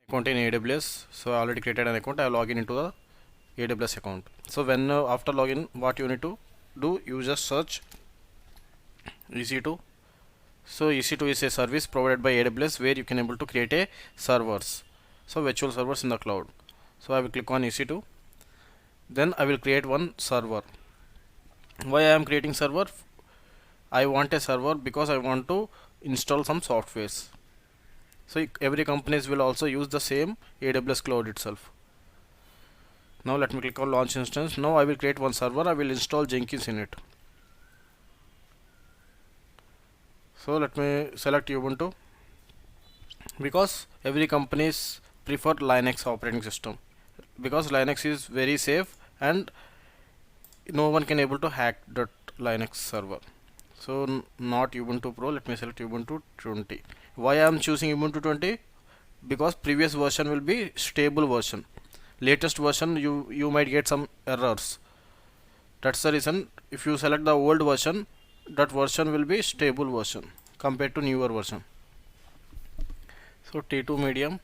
account in AWS. So I already created an account. I log in into the AWS account. So when after login, what you need to do, you just search EC2. So EC2 is a service provided by AWS where you can able to create a servers. So virtual servers in the cloud. So I will click on EC2. Then I will create one server. Why I am creating server? I want a server because I want to install some softwares. So every companies will also use the same AWS cloud itself. Now let me click on launch instance. Now I will create one server. I will install Jenkins in it. So let me select Ubuntu because every companies prefer Linux operating system because Linux is very safe and no one can able to hack that Linux server. So not Ubuntu Pro. Let me select Ubuntu 20. Why I am choosing Ubuntu 20? Because previous version will be stable version. Latest version you might get some errors. That's the reason if you select the old version, that version will be stable version compared to newer version. So T2 medium.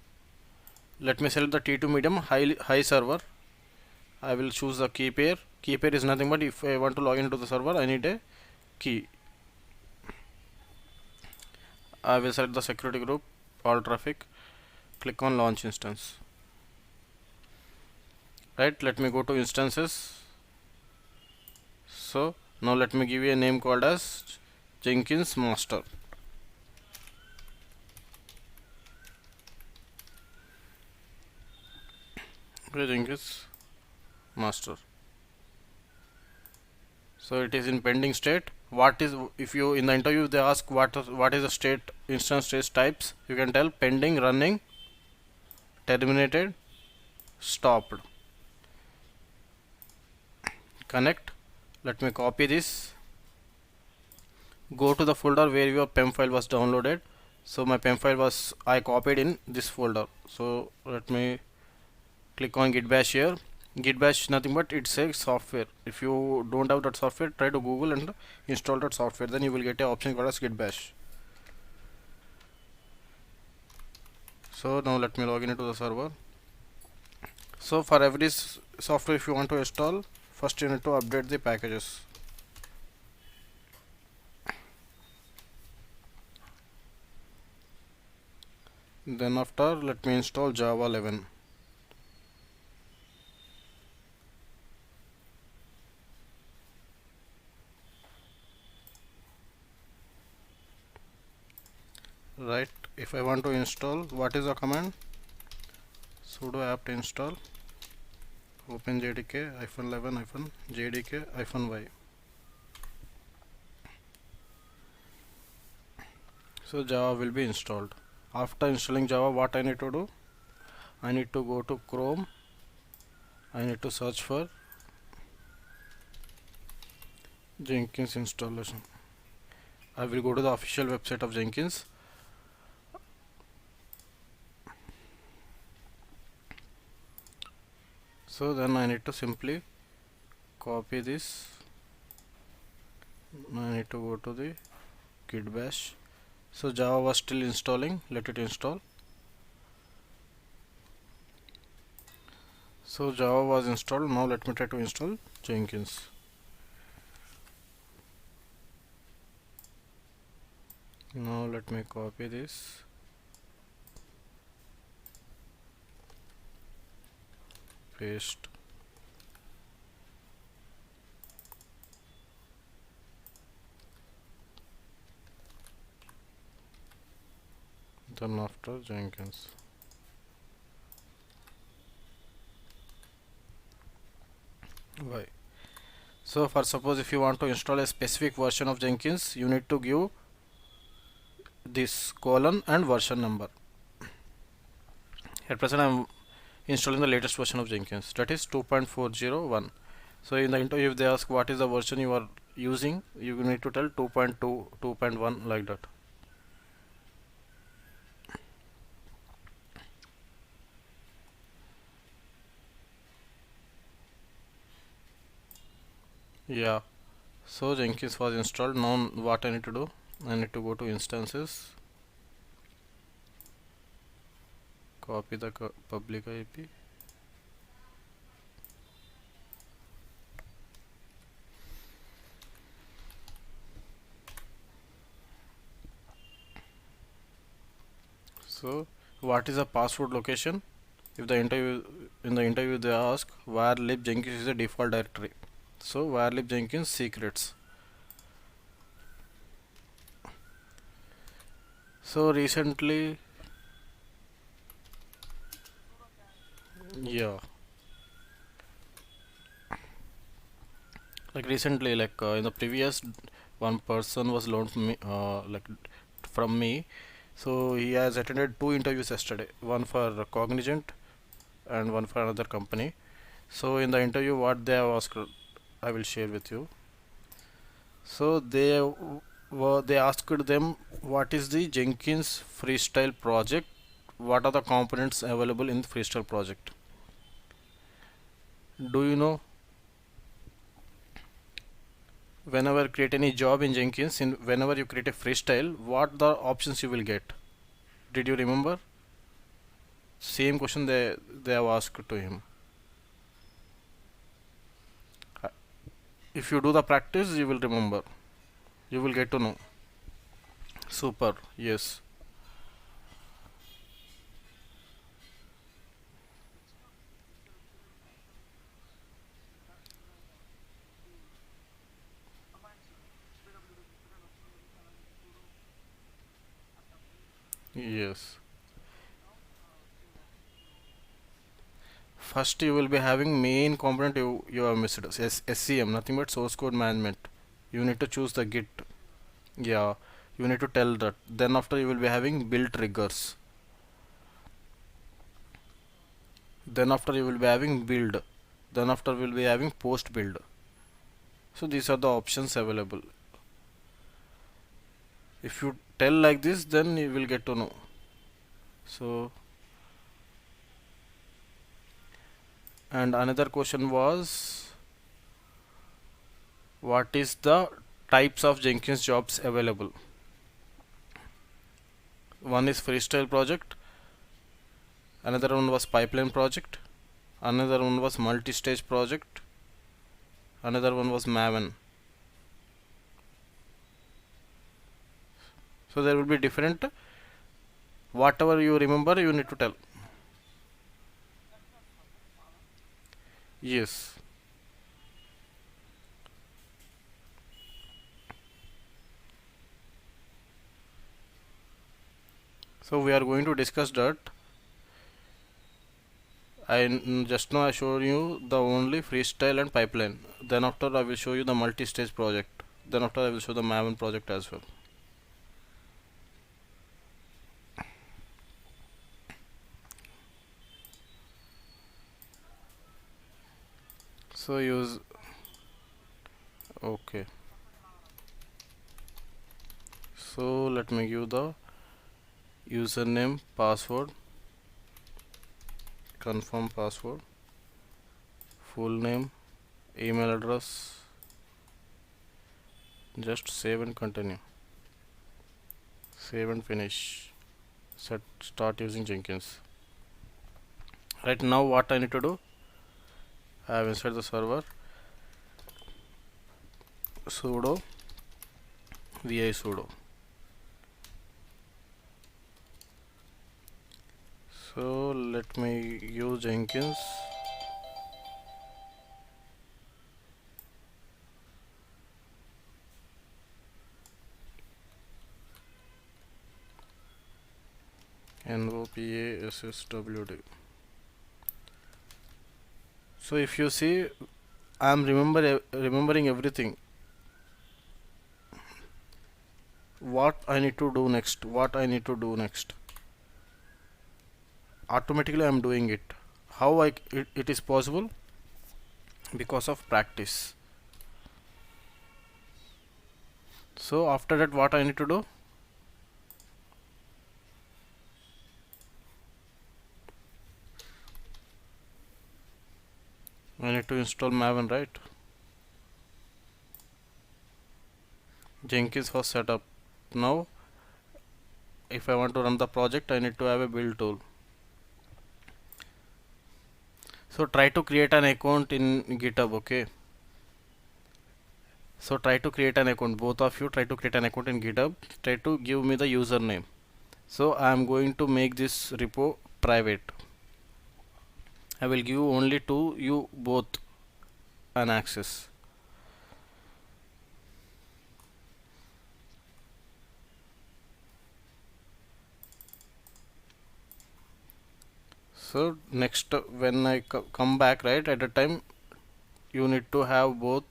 Let me select the T2 medium high server. I will choose the key pair. Key pair is nothing but if I want to log into the server, I need a key. I will select the security group, all traffic. Click on launch instance. Right, let me go to instances. So now let me give you a name called as Jenkins master. Okay, Jenkins master. So it is in pending state. What is, if you in the interview they ask what is the state, instance state types, you can tell pending, running, terminated, stopped. Connect. Let me copy this. Go to the folder where your PEM file was downloaded. So my PEM file was I copied in this folder. So let me click on git bash here. Git bash nothing but it's a software. If you don't have that software, try to Google and install that software. Then you will get a option called as git bash. So now let me log into the server. So for every software if you want to install, first you need to update the packages. Then after let me install Java 11. Right, if I want to install, what is the command? Sudo apt install open jdk -11 -jdk -y. So Java will be installed. After installing Java, what I need to do? I need to go to Chrome. I need to search for Jenkins installation. I will go to the official website of Jenkins. So then I need to simply copy this. I need to go to the git bash. So Java was still installing, let it install. So Java was installed. Now let me try to install Jenkins. Now let me copy this, paste. Then after Jenkins. Why? So for suppose if you want to install a specific version of Jenkins, you need to give this colon and version number. At present I am installing the latest version of Jenkins, that is 2.401. So in the interview if they ask what is the version you are using, you need to tell 2.2, 2.1 like that. Yeah, so Jenkins was installed. Now what I need to do, I need to go to instances, copy the public IP. So what is the password location? If the interview in the interview they ask where lib Jenkins is a default directory. So where lib Jenkins secrets. So recently, yeah, like recently, in the previous, one person was loaned from me, from me. So he has attended two interviews yesterday, one for Cognizant and one for another company. So in the interview, what they have asked, I will share with you. So they asked them what is the Jenkins freestyle project, what are the components available in the freestyle project. Do you know, whenever you create any job in Jenkins, in whenever you create a freestyle, what the options you will get? Did you remember? Same question they have asked to him. Uh, If you do the practice, you will remember. You will get to know. Super. Yes. Yes. First, you will be having main component you have missed. SCM, nothing but source code management. You need to choose the Git. Yeah. You need to tell that. Then after you will be having build triggers. Then after you will be having build. Then after we will be having post build. So these are the options available. If you tell like this, then you will get to know. So, and another question was, what is the types of Jenkins jobs available? One is freestyle project, another one was pipeline project, another one was multi-stage project, another one was Maven. So there will be different. Whatever you remember, you need to tell. Yes. So we are going to discuss that. Just now I showed you the only freestyle and pipeline. Then after I will show you the multi-stage project. Then after I will show the Maven project as well. So use, okay. So let me give the username, password, confirm password, full name, email address. Just save and continue. Save and finish. Start using Jenkins. Right now, what I need to do? I have inside the server sudo vi sudo. So let me use Jenkins. NOPASSWD. So if you see, I am remembering everything. What I need to do next? What I need to do next? Automatically I am doing it. How it is possible? Because of practice. So after that, what I need to do? I need to install Maven, right? Jenkins was set up. Now if I want to run the project, I need to have a build tool. So try to create an account in GitHub. Okay, so try to create an account, both of you try to create an account in GitHub. Try to give me the username. So I am going to make this repo private. I will give only to you both an access. So next, when I come back, right, at the time you need to have both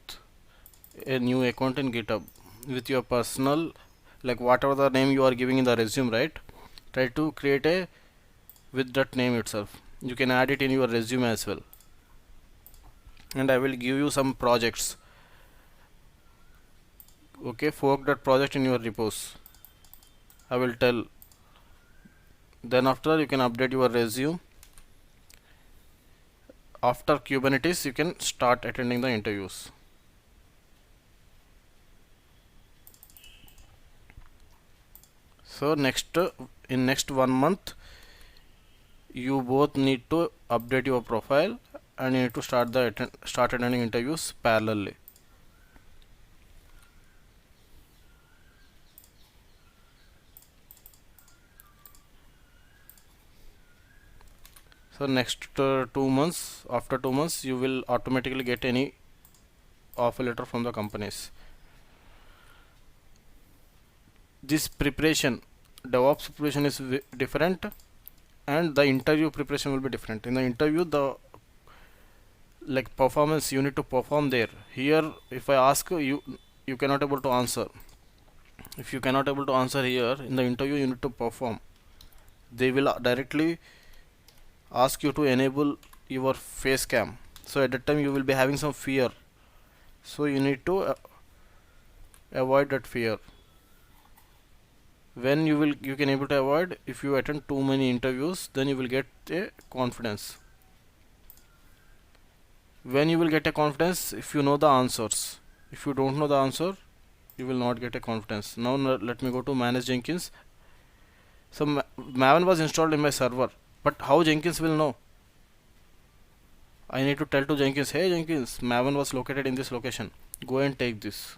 a new account in GitHub with your personal, like whatever the name you are giving in the resume, right? Try to create a with that name itself. You can add it in your resume as well. And I will give you some projects. Okay, fork that project in your repos. I will tell. Then after you can update your resume. After Kubernetes, you can start attending the interviews. So next, in next 1 month, you both need to update your profile and you need to start attending interviews parallelly. So next 2 months, after 2 months, you will automatically get any offer letter from the companies. This preparation, DevOps preparation is different, and the interview preparation will be different. In the interview, the like performance you need to perform there. Here, if I ask you, you cannot able to answer. If you cannot able to answer here in the interview, you need to perform. They will directly ask you to enable your face cam. So at that time you will be having some fear. So you need to avoid that fear. When you can able to avoid, if you attend too many interviews, then you will get a confidence. When you will get a confidence, if you know the answers. If you don't know the answer, you will not get a confidence. Now let me go to manage Jenkins. So Maven was installed in my server, but how Jenkins will know? I need to tell to Jenkins, hey Jenkins, Maven was located in this location. Go and take this.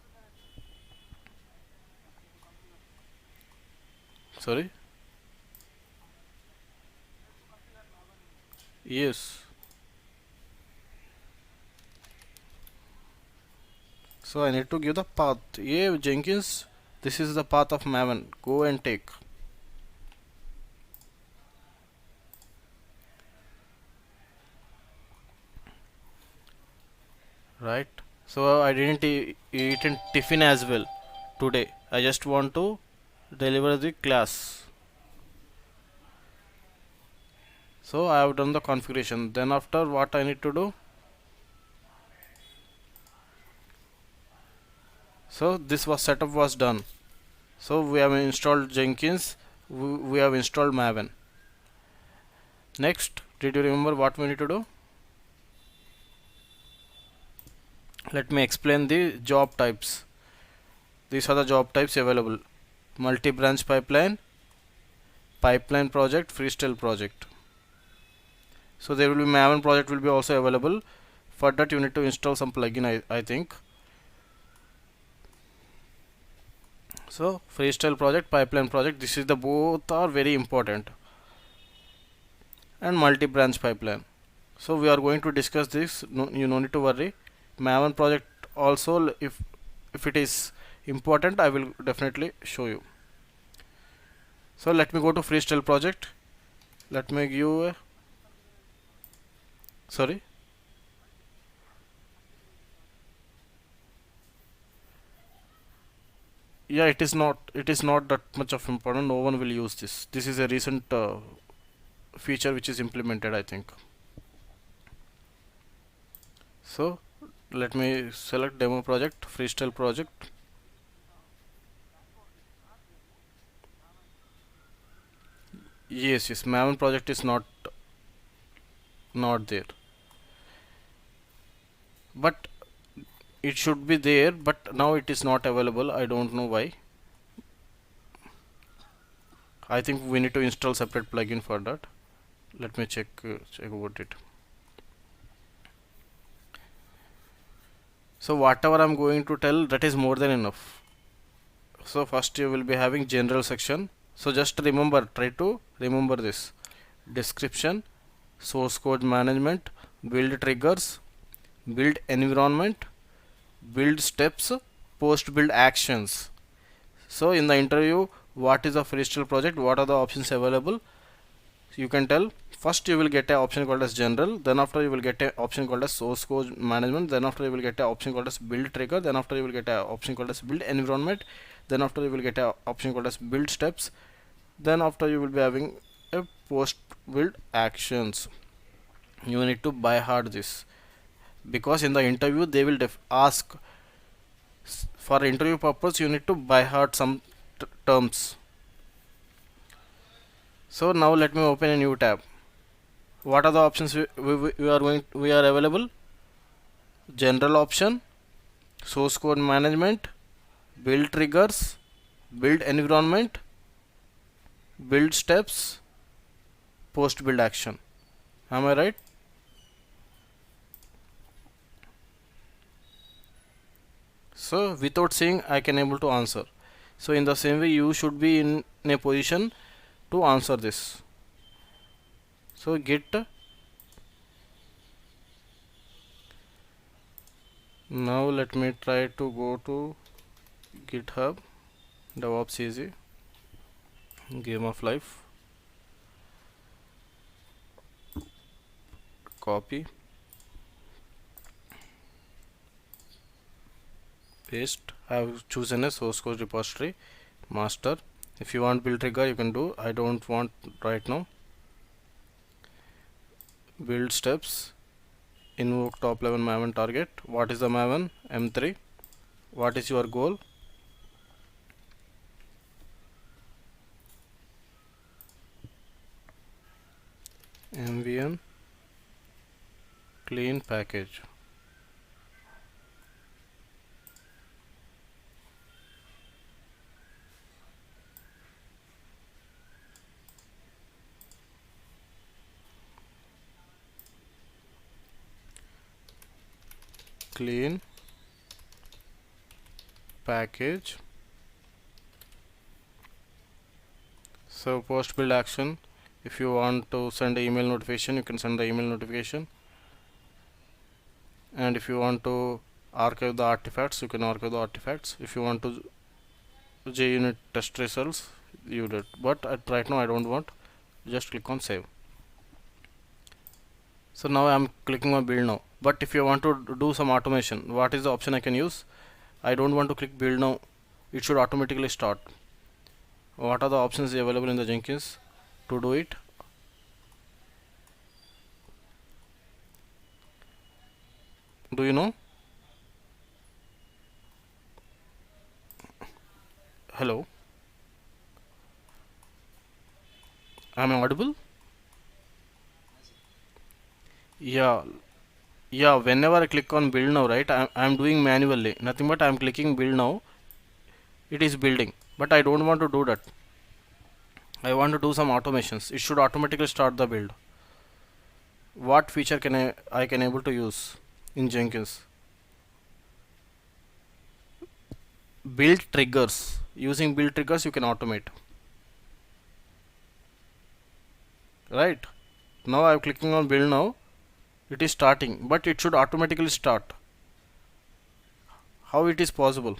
Sorry? Yes. So I need to give the path. Yeah, Jenkins, this is the path of Maven. Go and take. Right? So I didn't eat in tiffin as well today. I just want to deliver the class. So I have done the configuration. Then after, what I need to do? So this was setup was done. So we have installed Jenkins. We have installed Maven. Next, did you remember what we need to do? Let me explain the job types. These are the job types available: multi-branch pipeline, pipeline project, freestyle project. So there will be Maven project will be also available. For that you need to install some plugin, I think. So freestyle project, pipeline project, this is the both are very important, and multi-branch pipeline. So we are going to discuss this. No, you no need to worry. Maven project also, if it is important, I will definitely show you. So let me go to freestyle project. Let me give a, sorry. Yeah, it is not that much of important. No one will use this. This is a recent feature which is implemented, I think. So let me select demo project, freestyle project. Yes, Maven project is not there, but it should be there, but now it is not available. I don't know why. I think we need to install separate plugin for that. Let me check about it. So whatever I'm going to tell, that is more than enough. So first you will be having general section. So just remember, try to remember this: description, source code management, build triggers, build environment, build steps, post build actions. So in the interview, what is a freestyle project, what are the options available, you can tell. First you will get a option called as general, then after you will get a option called as source code management, then after you will get a option called as build trigger, then after you will get a option called as build environment, then after you will get a option called as build steps, then after you will be having a post build actions. You need to by heart this, because in the interview they will ask. For interview purpose you need to by heart some terms. So now let me open a new tab. What are the options we are available? General option, source code management, build triggers, build environment, build steps, post build action. Am I right? So without saying I can able to answer. So in the same way you should be in a position to answer this. So git, now let me try to go to GitHub, DevopsEasy, game of life, copy, paste. I have chosen a source code repository, master. If you want build trigger you can do, I don't want right now. Build steps, invoke top level maven target. What is the maven? M3. What is your goal? MVN clean package. Clean package. So post build action, if you want to send an email notification you can send the email notification, and if you want to archive the artifacts you can archive the artifacts. If you want to JUnit test results you did, but right now I don't want. Just click on save. So now I am clicking on build now, but if you want to do some automation, what is the option I can use? I don't want to click build now, it should automatically start. What are the options available in the Jenkins to do it? Do you know? Hello, am I audible? Yeah, yeah, whenever I click on build now, right, I'm doing manually nothing, but I'm clicking build now, it is building, but I don't want to do that. I want to do some automations, it should automatically start the build. What feature can I can able to use in Jenkins? Build triggers. Using build triggers you can automate, right? Now I'm clicking on build now, it is starting, but it should automatically start. How it is possible?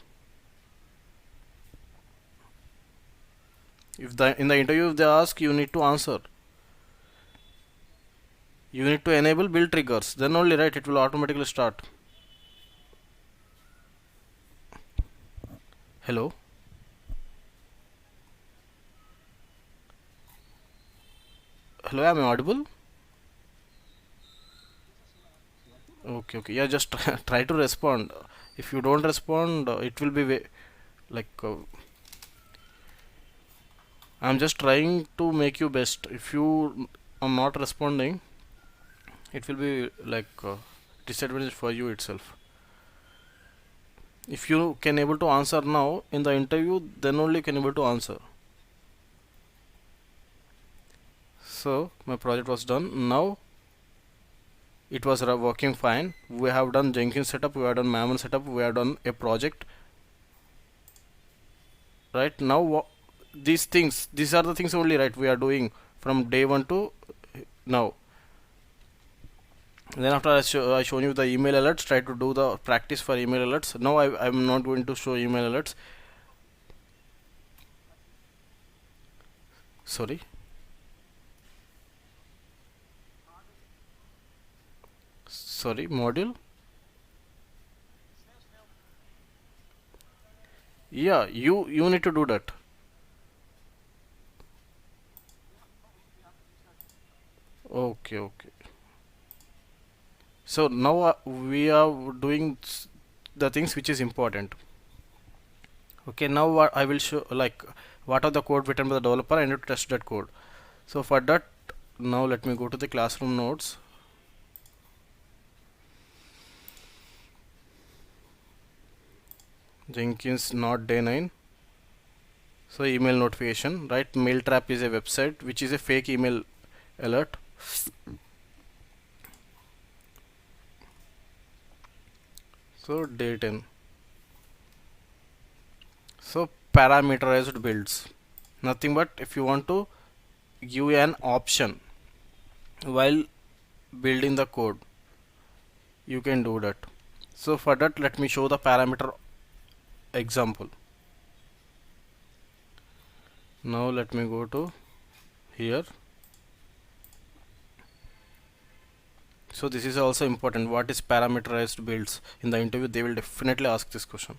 If in the interview if they ask, you need to answer. You need to enable build triggers, then only, right, it will automatically start. Hello, hello, am I audible? Okay, okay, yeah, just try to respond. If you don't respond, it will be like I'm just trying to make you best. If you are not responding, it will be like disadvantage for you itself. If you can able to answer now in the interview, then only you can able to answer. So my project was done. Now it was working fine. We have done Jenkins setup, we have done manual setup, we have done a project. Right now, these are the things only, right, we are doing from day 1 to now. Then after I shown you the email alerts, try to do the practice for email alerts. Now I'm not going to show email alerts. Sorry. Sorry, module. Yeah, you need to do that. Okay, okay. So now we are doing the things which is important. Okay, now what I will show, like what are the code written by the developer. I need to test that code. So for that, now let me go to the classroom notes. Jenkins not day 9. So email notification, right? Mail trap is a website which is a fake email alert. So day 10. So parameterized builds, nothing but if you want to give an option while building the code, you can do that. So for that, let me show the parameter example. Now let me go to here. So this is also important. What is parameterized builds? In the interview they will definitely ask this question.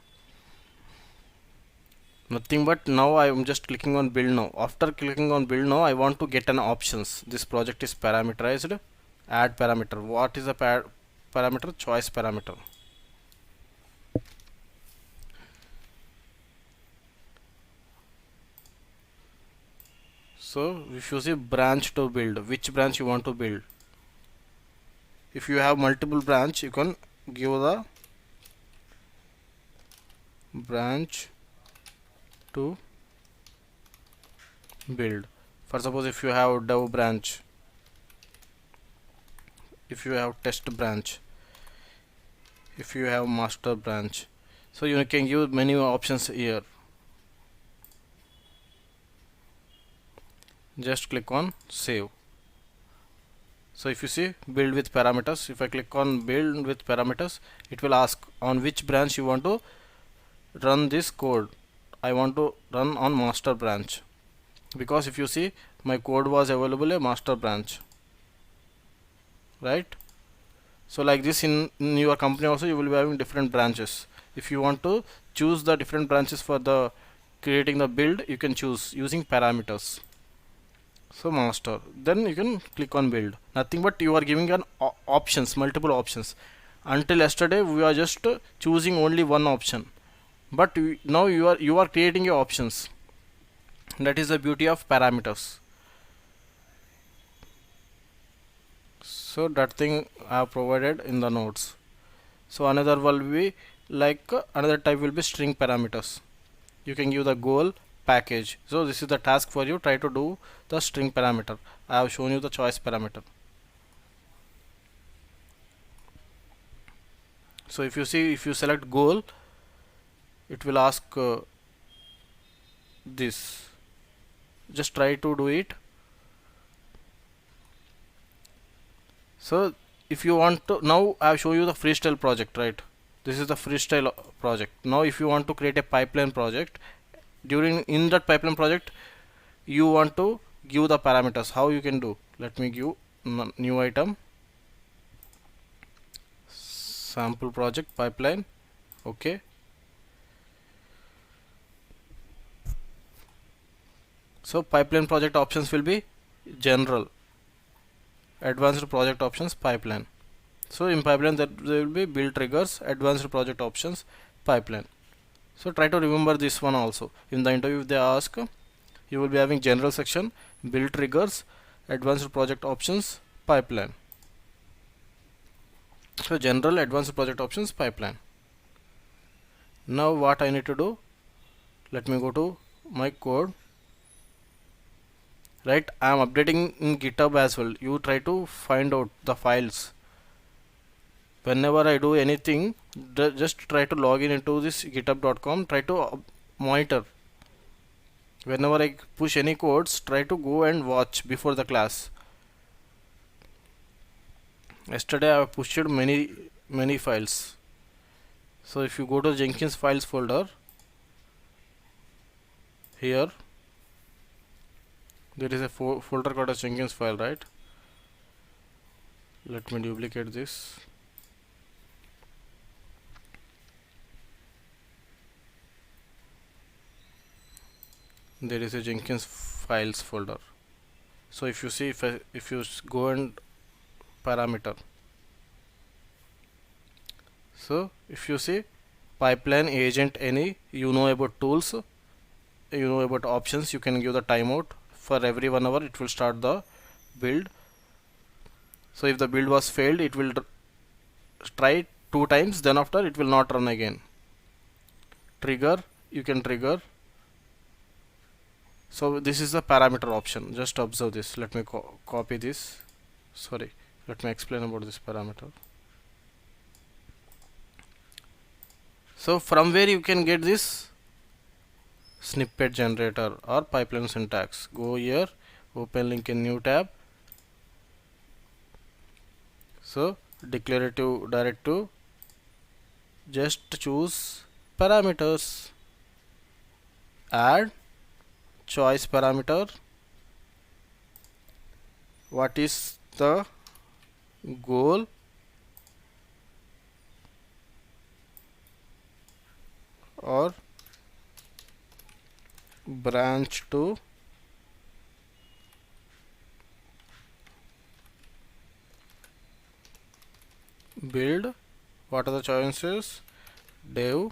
Nothing but now I am just clicking on build now. After clicking on build now, I want to get an options. This project is parameterized. Add parameter. What is a parameter? Choice parameter. So if you see branch to build, which branch you want to build. If you have multiple branch, you can give the branch to build. For suppose if you have dev branch, if you have test branch, if you have master branch, so you can give many options here. Just click on save. So if you see build with parameters, if I click on build with parameters, it will ask on which branch you want to run this code. I want to run on master branch, because if you see my code was available a master branch, right? So like this in your company also you will be having different branches. If you want to choose the different branches for the creating the build, you can choose using parameters. So master, then you can click on build. Nothing but you are giving an options, multiple options. Until yesterday we are just choosing only one option, but now you are creating your options. That is the beauty of parameters. So that thing I have provided in the notes. So another will be like another type will be string parameters. You can give the goal package. So this is the task for you. Try to do the string parameter. I have shown you the choice parameter. So if you see, if you select goal, it will ask this. Just try to do it. So if you want to, now I have shown you the freestyle project, right? This is the freestyle project. Now if you want to create a pipeline project, in that pipeline project you want to give the parameters. How you can do? Let me give new item, sample project pipeline. Okay, so pipeline project options will be general, advanced project options, pipeline. So in pipeline there will be build triggers, advanced project options, pipeline. So try to remember this one also. In the interview if they ask, you will be having general section, build triggers, advanced project options, pipeline. So general, advanced project options, pipeline. Now what I need to do, let me go to my code. Right, I am updating in GitHub as well. You try to find out the files. whenever I do anything, just try to log in into this github.com, try to monitor. Whenever I push any codes, try to go and watch before the class. Yesterday I pushed many files. So if you go to Jenkins files folder, here there is a folder called as Jenkins file, right? Let me duplicate this. There is a Jenkins files folder. So if you see, if you go and parameter, so if you see pipeline agent any, you know about tools, you know about options, you can give the timeout for every 1 hour. It will start the build. So if the build was failed, it will try 2 times, then after it will not run again. Trigger, you can trigger. So this is the parameter option. Just observe this. Let me copy this. Sorry, let me explain about this parameter. So from where you can get this snippet generator or pipeline syntax? Go here, open link in new tab. So declarative directive, just choose parameters, add choice parameter. What is the goal? Or branch to build. What are the choices? Dev,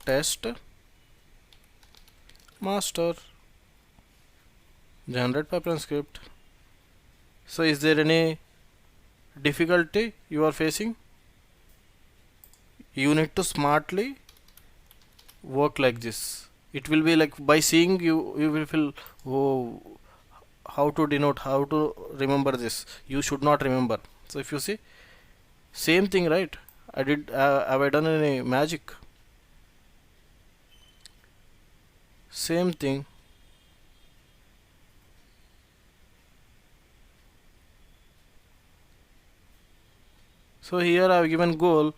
test, master, generate pipeline script. So is there any difficulty you are facing? You need to smartly work like this. It will be like by seeing you will feel, oh, how to denote, how to remember this. You should not remember. So if you see, same thing, right? Have I done any magic? Same thing. So here I have given goal,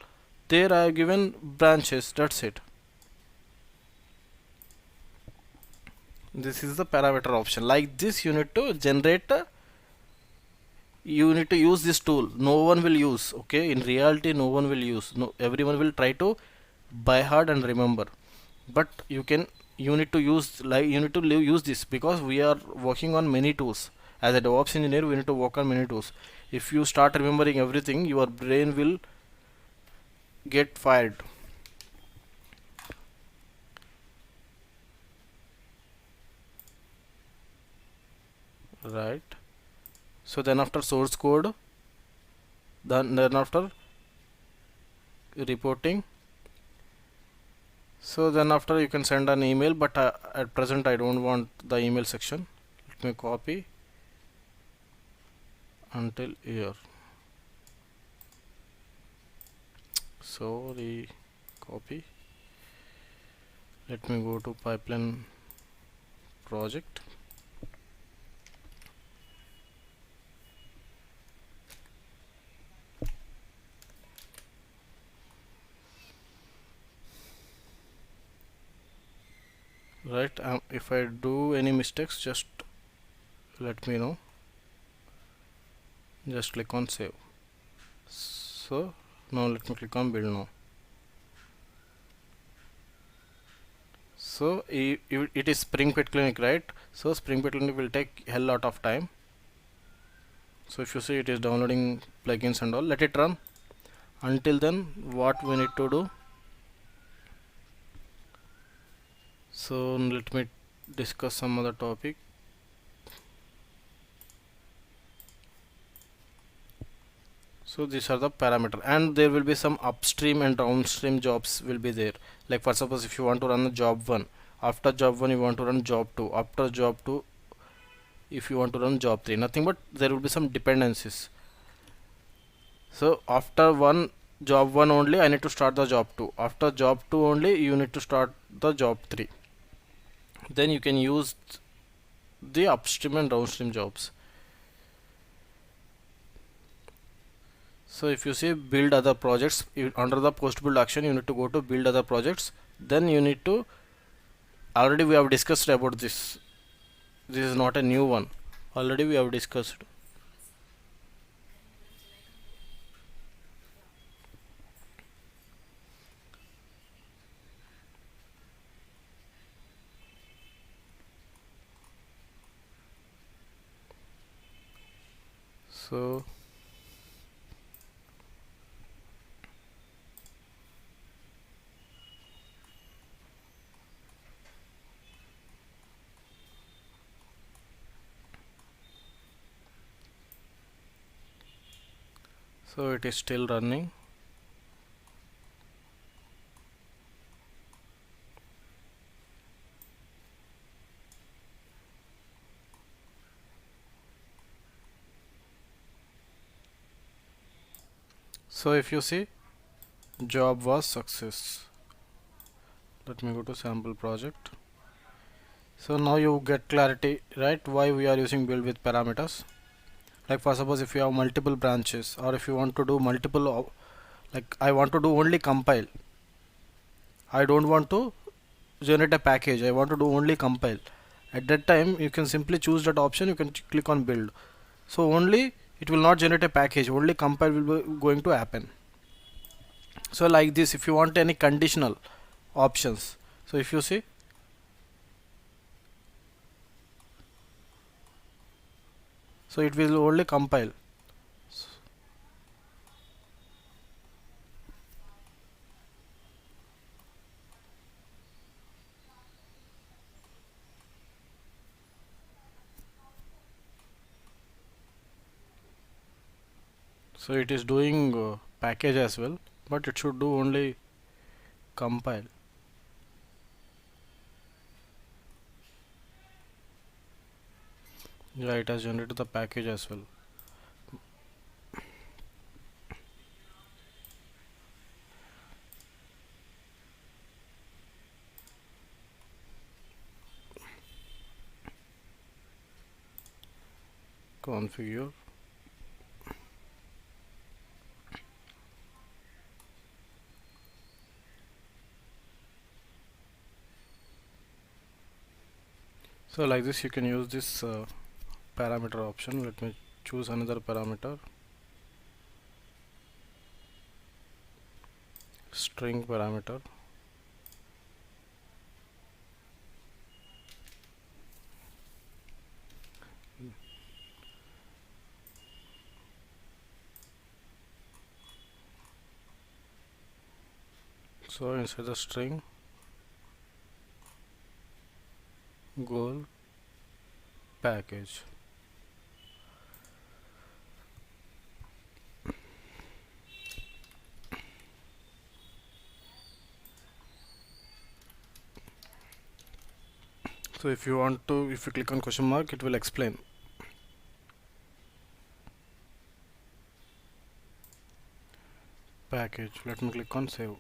there I have given branches, that's it. This is the parameter option. Like this you need to generate, you need to use this tool. No one will use, okay? In reality no one will use, no, everyone will try to by heart and remember, but you need to use, like you need to use this, because we are working on many tools. As a DevOps engineer we need to work on many tools. If you start remembering everything, your brain will get fired. Right. So then after source code, then after reporting, so then after you can send an email, but at present I don't want the email section. Let me copy until here. Sorry, copy. Let me go to pipeline project. Right, if I do any mistakes, just let me know. Just click on save. So now let me click on build now. So it is Spring Pet Clinic, right? So Spring Pet Clinic will take hell lot of time. So if you see, it is downloading plugins and all. Let it run. Until then, what we need to do? So let me discuss some other topic. So these are the parameter, and there will be some upstream and downstream jobs will be there. Like for suppose if you want to run a job 1, after job 1 you want to run job 2, after job 2 if you want to run job 3, nothing but there will be some dependencies. So after one job 1 only I need to start the job 2. After job 2 only you need to start the job 3. Then you can use the upstream and downstream jobs. So if you see build other projects, under the post build action you need to go to build other projects. Then you need to, already we have discussed about this. This is not a new one. Already we have discussed. So it is still running. So if you see job was success. Let me go to sample project. So now you get clarity, right, why we are using build with parameters. Like for suppose if you have multiple branches, or if you want to do multiple like I want to do only compile, I don't want to generate a package, I want to do only compile. At that time you can simply choose that option, you can click on build. So only it will not generate a package, only compile will be going to happen. So like this, if you want any conditional options, so if you see, so it will only compile. So it is doing package as well, but it should do only compile. Yeah, it has generated the package as well. Configure. So like this you can use this parameter option. Let me choose another parameter, string parameter. So inside the string, goal package. So if you want to, if you click on question mark, it will explain. Package. Let me click on save.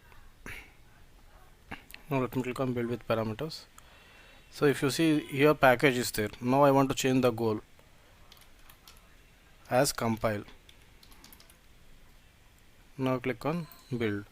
Now let me click on build with parameters. So if you see here, package is there. Now I want to change the goal as compile. Now click on build.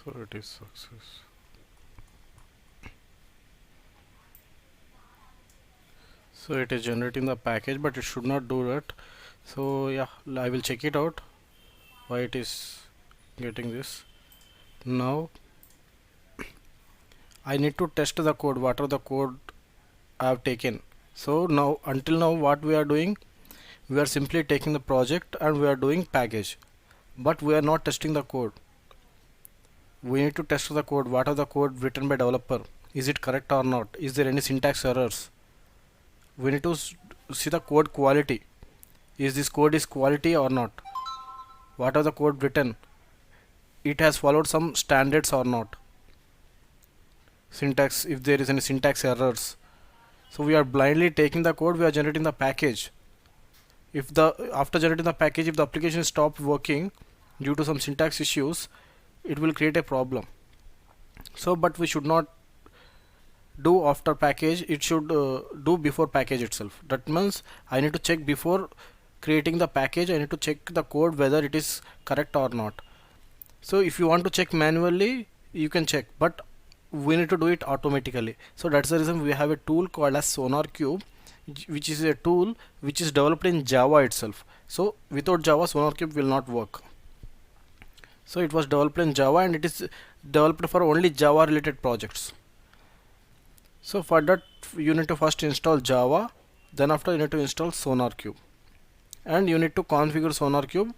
So it is success. So it is generating the package, but it should not do that. So yeah, I will check it out why it is getting this. Now I need to test the code, what are the code I have taken. So now, until now, what we are doing, we are simply taking the project and we are doing package, but we are not testing the code. We need to test the code. What are the code written by developer? Is it correct or not? Is there any syntax errors? We need to see the code quality. Is this code is quality or not? What are the code written? It has followed some standards or not? Syntax, if there is any syntax errors. So we are blindly taking the code, we are generating the package. If the after generating the package, if the application stops working due to some syntax issues, it will create a problem. So but we should not do after package, it should do before package itself. That means I need to check before creating the package, I need to check the code whether it is correct or not. So if you want to check manually, you can check, but we need to do it automatically. So that's the reason we have a tool called as SonarQube, which is a tool which is developed in Java itself. So without Java, SonarQube will not work. So it was developed in Java and it is developed for only Java related projects. So for that you need to first install Java, then after you need to install SonarQube, and you need to configure SonarQube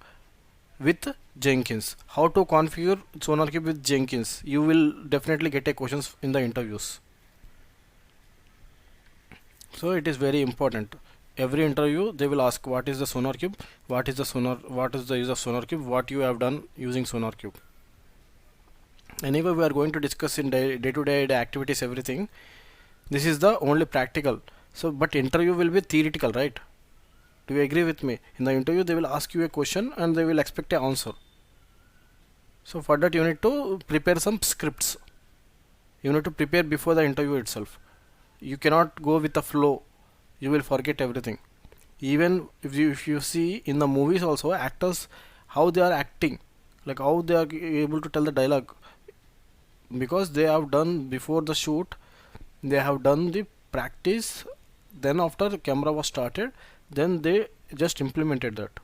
with Jenkins. How to configure SonarQube with Jenkins? You will definitely get a questions in the interviews. So it is very important. Every interview they will ask what is the SonarQube, what is the use of SonarQube, what you have done using SonarQube. Anyway, we are going to discuss in day-to-day activities everything. This is the only practical. So but interview will be theoretical, right? Do you agree with me? In the interview they will ask you a question and they will expect an answer. So for that you need to prepare some scripts. You need to prepare before the interview itself. You cannot go with the flow. You will forget everything. Even if you see in the movies also, actors how they are acting, like how they are able to tell the dialogue, because they have done before the shoot, they have done the practice, then after the camera was started, then they just implemented that.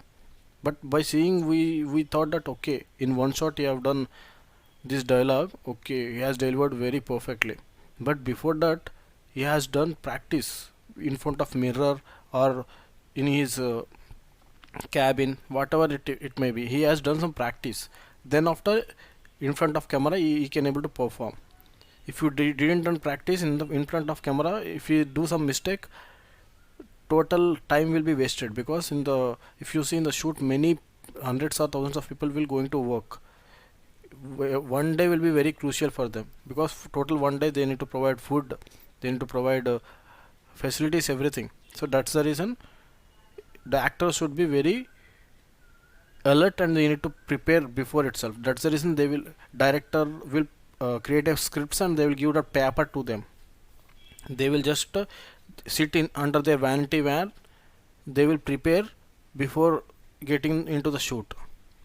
But by seeing, we thought that okay, in one shot he have done this dialogue, okay, he has delivered very perfectly. But before that he has done practice in front of mirror or in his cabin, whatever it may be, he has done some practice. Then after in front of camera he can able to perform. If you didn't done practice in front of camera, if you do some mistake, total time will be wasted, because if you see in the shoot, many hundreds or thousands of people will going to work. One day will be very crucial for them, because total one day they need to provide food, they need to provide facilities, everything. So that's the reason the actor should be very alert and they need to prepare before itself. That's the reason director will create a scripts and they will give the paper to them. They will just sit in under their vanity van, they will prepare before getting into the shoot.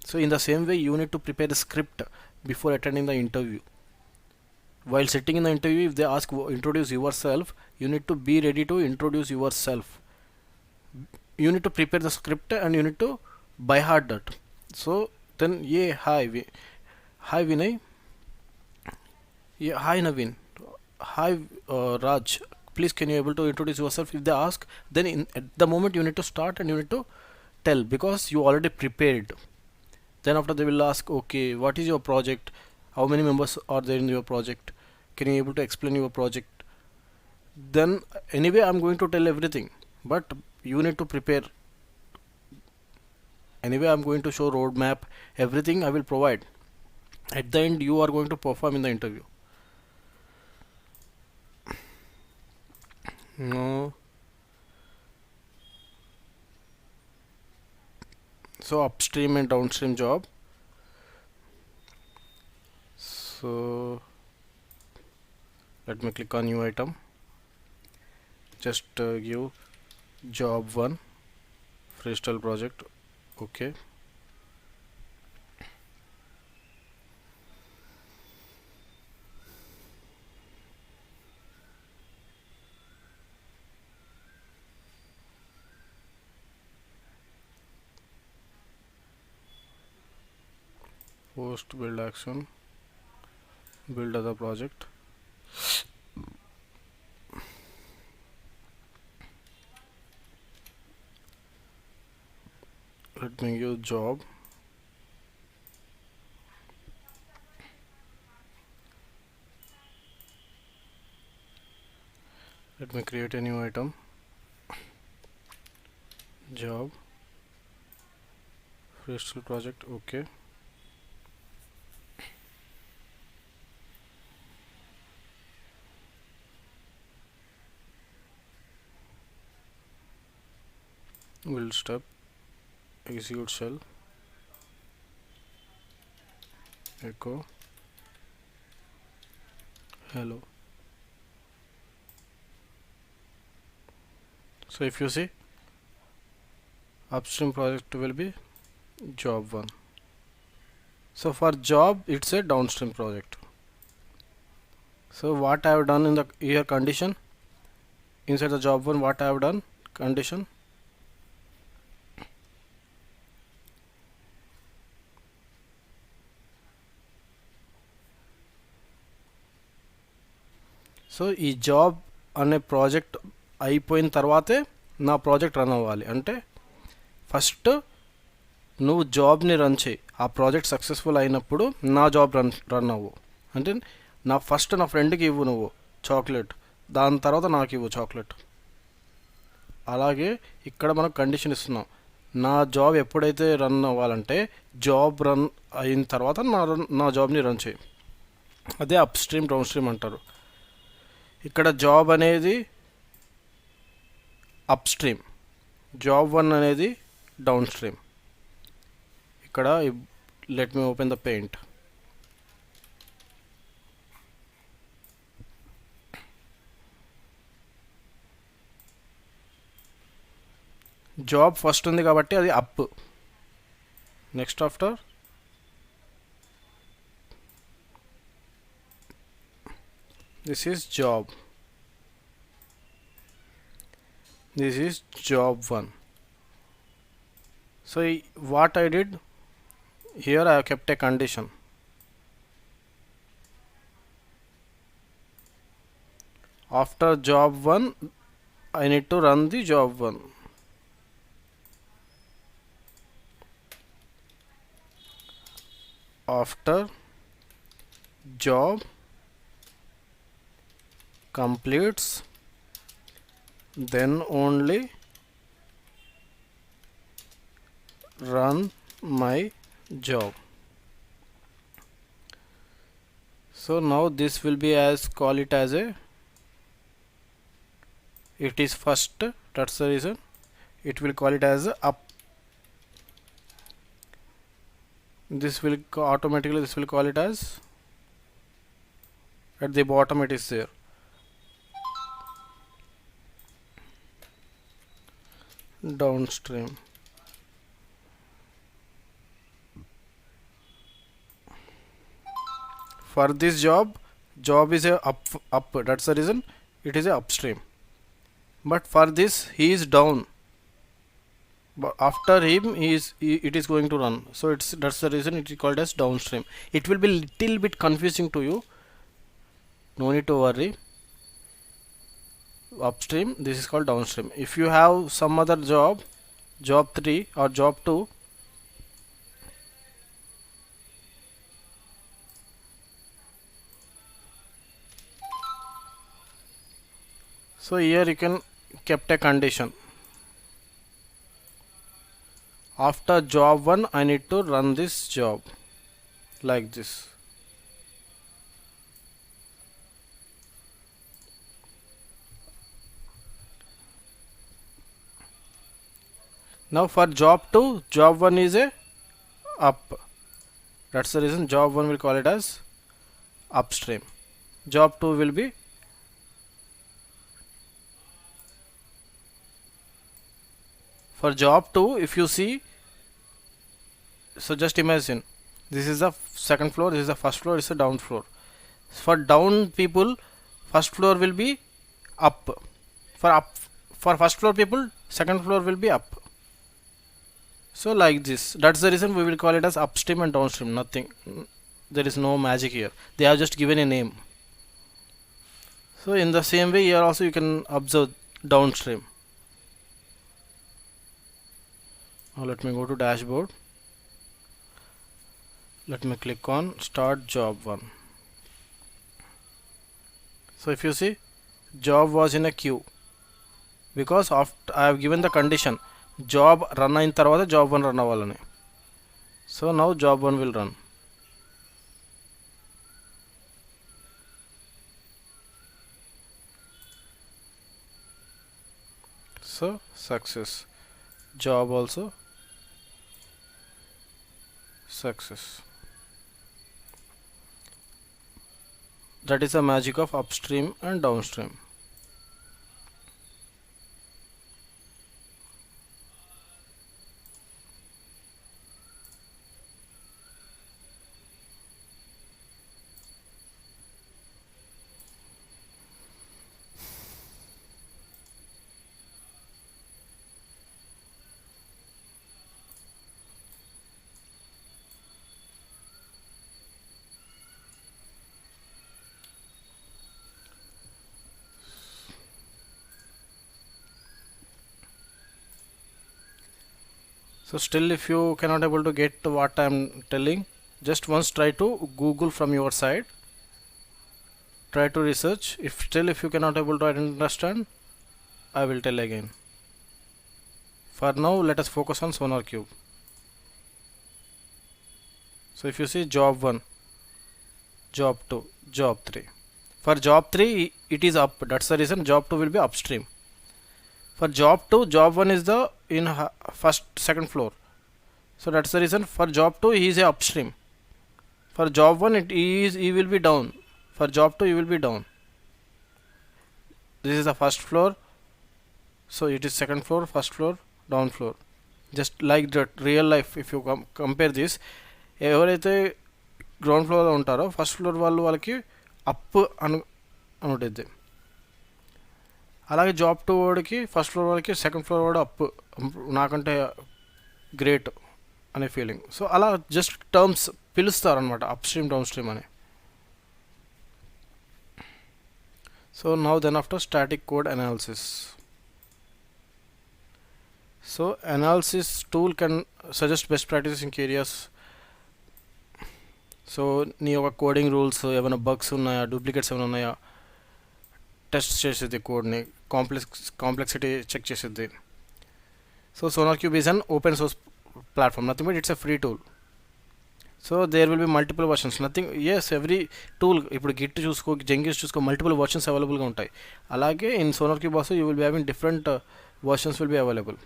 So in the same way you need to prepare a script before attending the interview. While sitting in the interview, if they ask introduce yourself, you need to be ready to introduce yourself. You need to prepare the script and you need to by heart that. So then, yeah, hi Vinay, yeah, hi Naveen, hi Raj, please can you able to introduce yourself? If they ask, then at the moment you need to start and you need to tell, because you already prepared. Then after they will ask, okay, what is your project, how many members are there in your project, can you able to explain your project? Then anyway I'm going to tell everything, but you need to prepare. Anyway I'm going to show roadmap, everything I will provide. At the end you are going to perform in the interview. No. So upstream and downstream job. So let me click on new item, just give job 1 freestyle project. Okay, post build action, build other project. Let me use job. Let me create a new item. Job, fresh project. Okay. Build step, execute shell, echo hello. So if you see, upstream project will be job 1. So for job it's a downstream project. So what I have done in the here condition, inside the job 1, what I have done condition, so ఈ job అనే project అయిపోయిన తర్వాతే నా project run అవ్వాలి. అంటే first నువ్వు జాబ్ని run చేయి, ఆ ప్రాజెక్ట్ సక్సెస్ఫుల్ అయినప్పుడు నా జాబ్ రన్ అవ్వు. అంటే నా ఫ్రెండ్కి ఇవ్వు నువ్వు చాక్లెట్, దాని తర్వాత నాకు ఇవ్వు చాక్లెట్. అలాగే ఇక్కడ మనం కండిషన్ ఇస్తున్నాం, నా జాబ్ ఎప్పుడైతే రన్ అవ్వాలంటే జాబ్ రన్ అయిన తర్వాత నా జాబ్ని రన్ చేయి. అదే అప్ స్ట్రీమ్ డౌన్ స్ట్రీమ్ అంటారు. ఇక్కడ జాబ్ అనేది అప్ స్ట్రీమ్, జాబ్ 1 అనేది డౌన్ స్ట్రీమ్. ఇక్కడ let me open the paint. Job first ఉంది కాబట్టి అది up. Next after this is job, this is job 1. So what I did here, I have kept a condition. After job 1 I need to run the job 1. After job completes, then only run my job. So now this will be as, call it as a, it is first, that's the reason it will call it as a up. This will automatically, this will call it as, at the bottom it is there. Downstream. For this job is a up, that's the reason it is a upstream. But for this he is down, but after him it is going to run, so that's the reason it is called as downstream. It will be little bit confusing to you, no need to worry. Upstream, this is called downstream. If you have some other job 3 or job 2, so here you can kept a condition. After job 1 I need to run this job like this. Now for job 2, job 1 is a up, that's the reason job 1 will call it as upstream. Job 2 will be for job 2. If you see, so just imagine this is the second floor, this is the first floor, this is the down floor. For down people, first floor will be up. For first floor people, second floor will be up. So like this, that's the reason we will call it as upstream and downstream. Nothing, there is no magic here, they have just given a name. So in the same way here also you can observe downstream. Now let me go to dashboard, let me click on start job 1. So if you see, job was in a queue because after I have given the condition job run అయిన తర్వాత job 1 run అవ్వాలని. So now job 1 will run. So success, job also success. That is the magic of upstream and downstream. So still if you cannot able to get what I am telling, just once try to Google from your side, try to research. If still if you cannot able to understand, I will tell again. For now let us focus on Sonar Cube. So if you see job 1, job 2, job 3. For job 3 it is up, that's the reason job 2 will be upstream. For job 2, job 1 is the in first second floor, so that's the reason for job 2 he is a upstream. For job 1 he will be down. For job 2 he will be down. This is the first floor, so it is second floor, first floor, down floor. Just like that real life, if you compare this, ఎవరైతే ground ఫ్లోర్లో ఉంటారో first floor వాళ్ళకి up ఉంటుంది. అలాగే job 2 వాడికి first floor వాడికి second floor వాడు up, నాకంటే గ్రేట్ అనే ఫీలింగ్. సో అలా జస్ట్ టర్మ్స్ పిలుస్తారు అనమాట, అప్ స్ట్రీమ్ డౌన్ స్ట్రీమ్ అని. So now then after static code analysis. So analysis tool can suggest best practices in areas. So నీ యొక్క కోడింగ్ రూల్స్ ఏమైనా బగ్స్ ఉన్నాయా, డూప్లికేట్స్ ఏమైనా ఉన్నాయా టెస్ట్ చేసేది, కోడ్ని కాంప్లెక్సిటీ చెక్ చేసేది. So SonarQube is an open source platform, nothing but it's a free tool. So there will be multiple versions, nothing, as every tool, ఇప్పుడు Git చూసుకో, Jenkins చూసుకో, multiple versions అవైలబుల్గా ఉంటాయి. అలాగే in SonarQube also you will be having different versions will be available.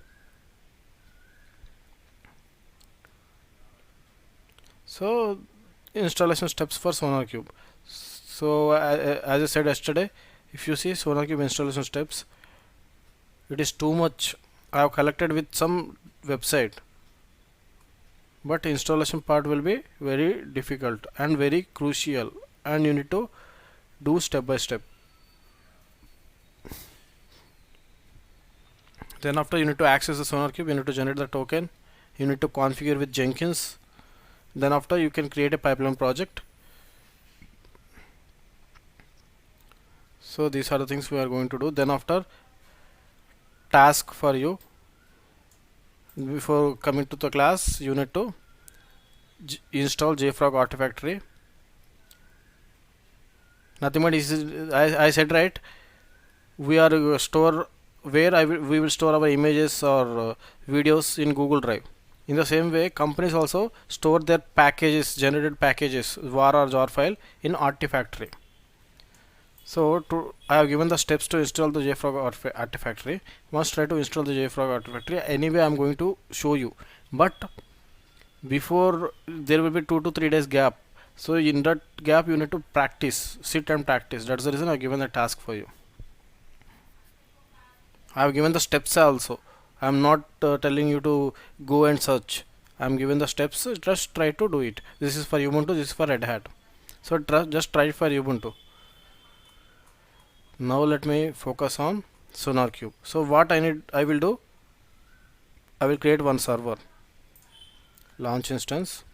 So installation steps for Sonar Cube. So as I said yesterday, if you see Sonar Cube installation steps, it is too much. I have collected with some website, but installation part will be very difficult and very crucial, and you need to do step by step. Then after you need to access the Sonar Cube, you need to generate the token, you need to configure with Jenkins. Then after you can create a pipeline project. So these are the things we are going to do. Then after, task for you, before coming to the class you need to install JFrog Artifactory. Nothing but I said right, we are store where we will store our images or videos in Google Drive. In the same way, companies also store their packages, generated packages, var or jar file in Artifactory. So I have given the steps to install the JFrog Artifactory. Once try to install the JFrog Artifactory. Anyway, I am going to show you. But before, there will be 2 to 3 days gap. So in that gap, you need to practice, sit and practice. That's the reason I have given the task for you. I have given the steps also. I am not telling you to go and search. I am given the steps, just try to do it. This is for Ubuntu, this is for Red Hat. So just try it for Ubuntu. Now let me focus on Sonar Cube. So what I will do, I will create one server. launch instance.